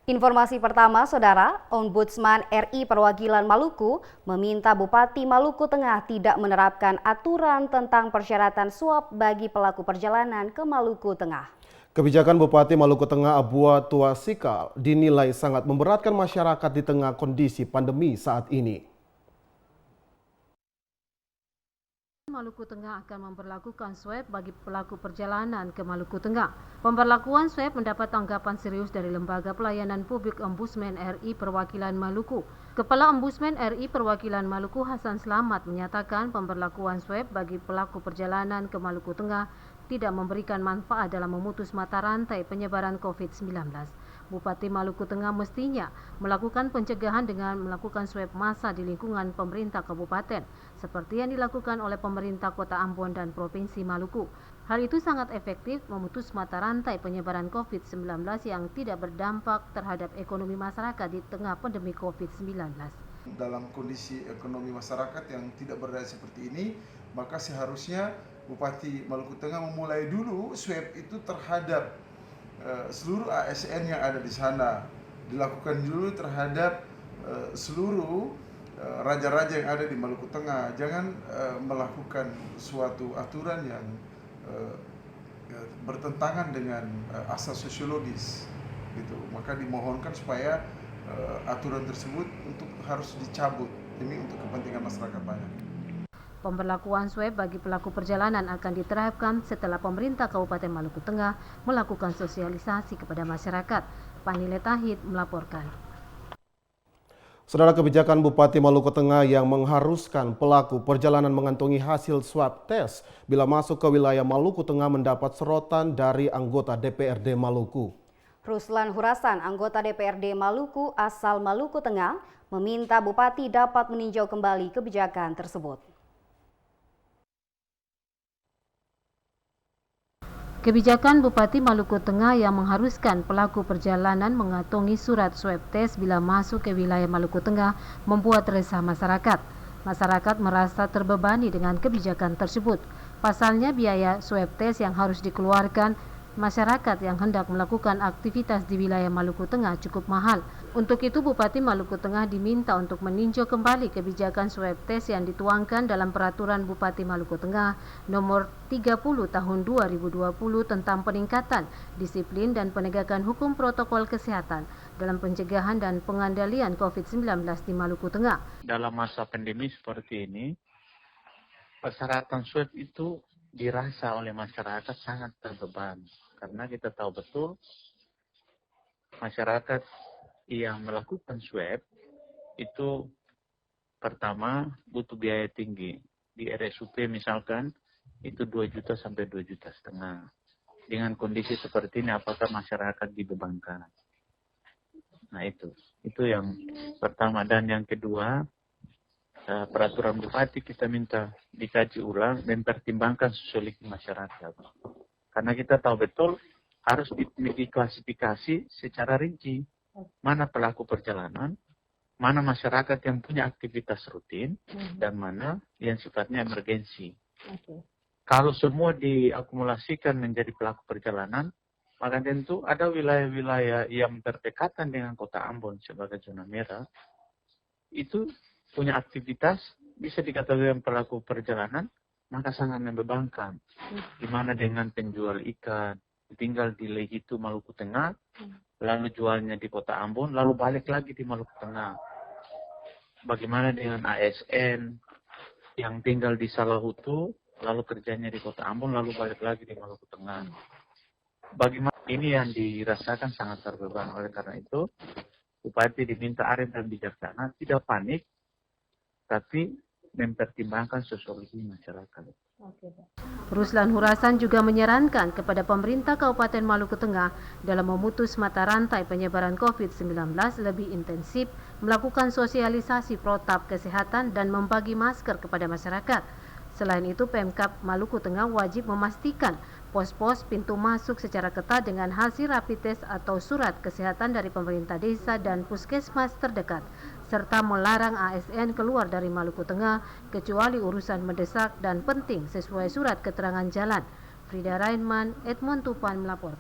Informasi pertama, Saudara, Ombudsman RI Perwakilan Maluku meminta Bupati Maluku Tengah tidak menerapkan aturan tentang persyaratan swab bagi pelaku perjalanan ke Maluku Tengah. Kebijakan Bupati Maluku Tengah Abua Tuasikal dinilai sangat memberatkan masyarakat di tengah kondisi pandemi saat ini. Maluku Tengah akan memperlakukan swab bagi pelaku perjalanan ke Maluku Tengah. Pemberlakuan swab mendapat tanggapan serius dari Lembaga Pelayanan Publik Ombudsman RI Perwakilan Maluku. Kepala Ombudsman RI Perwakilan Maluku Hasan Slamet menyatakan pemberlakuan swab bagi pelaku perjalanan ke Maluku Tengah tidak memberikan manfaat dalam memutus mata rantai penyebaran COVID-19. Bupati Maluku Tengah mestinya melakukan pencegahan dengan melakukan swab massal di lingkungan pemerintah kabupaten, seperti yang dilakukan oleh pemerintah Kota Ambon dan Provinsi Maluku. Hal itu sangat efektif memutus mata rantai penyebaran COVID-19 yang tidak berdampak terhadap ekonomi masyarakat di tengah pandemi COVID-19. Dalam kondisi ekonomi masyarakat yang tidak berdaya seperti ini, maka seharusnya Bupati Maluku Tengah memulai dulu swab itu terhadap seluruh ASN yang ada di sana, dilakukan dulu terhadap seluruh raja-raja yang ada di Maluku Tengah. Jangan melakukan suatu aturan yang bertentangan dengan asas sosiologis, gitu. Maka dimohonkan supaya aturan tersebut harus dicabut demi untuk kepentingan masyarakat banyak. Pemberlakuan swab bagi pelaku perjalanan akan diterapkan setelah pemerintah Kabupaten Maluku Tengah melakukan sosialisasi kepada masyarakat. Panile Tahid melaporkan. Saudara, kebijakan Bupati Maluku Tengah yang mengharuskan pelaku perjalanan mengantongi hasil swab tes bila masuk ke wilayah Maluku Tengah mendapat sorotan dari anggota DPRD Maluku. Ruslan Hurasan, anggota DPRD Maluku asal Maluku Tengah, meminta Bupati dapat meninjau kembali kebijakan tersebut. Kebijakan Bupati Maluku Tengah yang mengharuskan pelaku perjalanan mengantongi surat swab test bila masuk ke wilayah Maluku Tengah membuat resah masyarakat. Masyarakat merasa terbebani dengan kebijakan tersebut. Pasalnya biaya swab test yang harus dikeluarkan masyarakat yang hendak melakukan aktivitas di wilayah Maluku Tengah cukup mahal. Untuk itu Bupati Maluku Tengah diminta untuk meninjau kembali kebijakan swab test yang dituangkan dalam Peraturan Bupati Maluku Tengah Nomor 30 Tahun 2020 tentang peningkatan disiplin dan penegakan hukum protokol kesehatan dalam pencegahan dan pengendalian COVID-19 di Maluku Tengah. Dalam masa pandemi seperti ini, persyaratan swab itu dirasa oleh masyarakat sangat terbebani, karena kita tahu betul masyarakat yang melakukan swab itu pertama butuh biaya tinggi. Di RSUP misalkan itu 2 juta sampai 2,5 juta. Dengan kondisi seperti ini apakah masyarakat dibebankan? Nah itu yang pertama. Dan yang kedua, peraturan Bupati kita minta dikaji ulang dan pertimbangkan sosiologi masyarakat. Karena kita tahu betul harus diklasifikasi secara rinci. Mana pelaku perjalanan, mana masyarakat yang punya aktivitas rutin, dan mana yang sifatnya emergensi. Kalau semua diakumulasikan menjadi pelaku perjalanan, maka tentu ada wilayah-wilayah yang berdekatan dengan Kota Ambon sebagai zona merah, itu punya aktivitas bisa dikatakan pelaku perjalanan, maka sangat membebankan. Gimana dengan penjual ikan, tinggal di Lehitu Maluku Tengah, lalu jualnya di Kota Ambon, lalu balik lagi di Maluku Tengah. Bagaimana dengan ASN yang tinggal di Salahutu, lalu kerjanya di Kota Ambon, lalu balik lagi di Maluku Tengah. Bagaimana ini yang dirasakan sangat terbebani. Oleh karena itu, Bupati diminta arif dan bijaksana, tidak panik, tapi mempertimbangkan sosiologi masyarakat. Ruslan Hurasan juga menyarankan kepada pemerintah Kabupaten Maluku Tengah dalam memutus mata rantai penyebaran COVID-19 lebih intensif melakukan sosialisasi protap kesehatan dan membagi masker kepada masyarakat. Selain itu, Pemkab Maluku Tengah wajib memastikan pos-pos pintu masuk secara ketat dengan hasil rapid test atau surat kesehatan dari pemerintah desa dan puskesmas terdekat, serta melarang ASN keluar dari Maluku Tengah kecuali urusan mendesak dan penting sesuai surat keterangan jalan. Frida Rainman, Edmond Tupan melaporkan.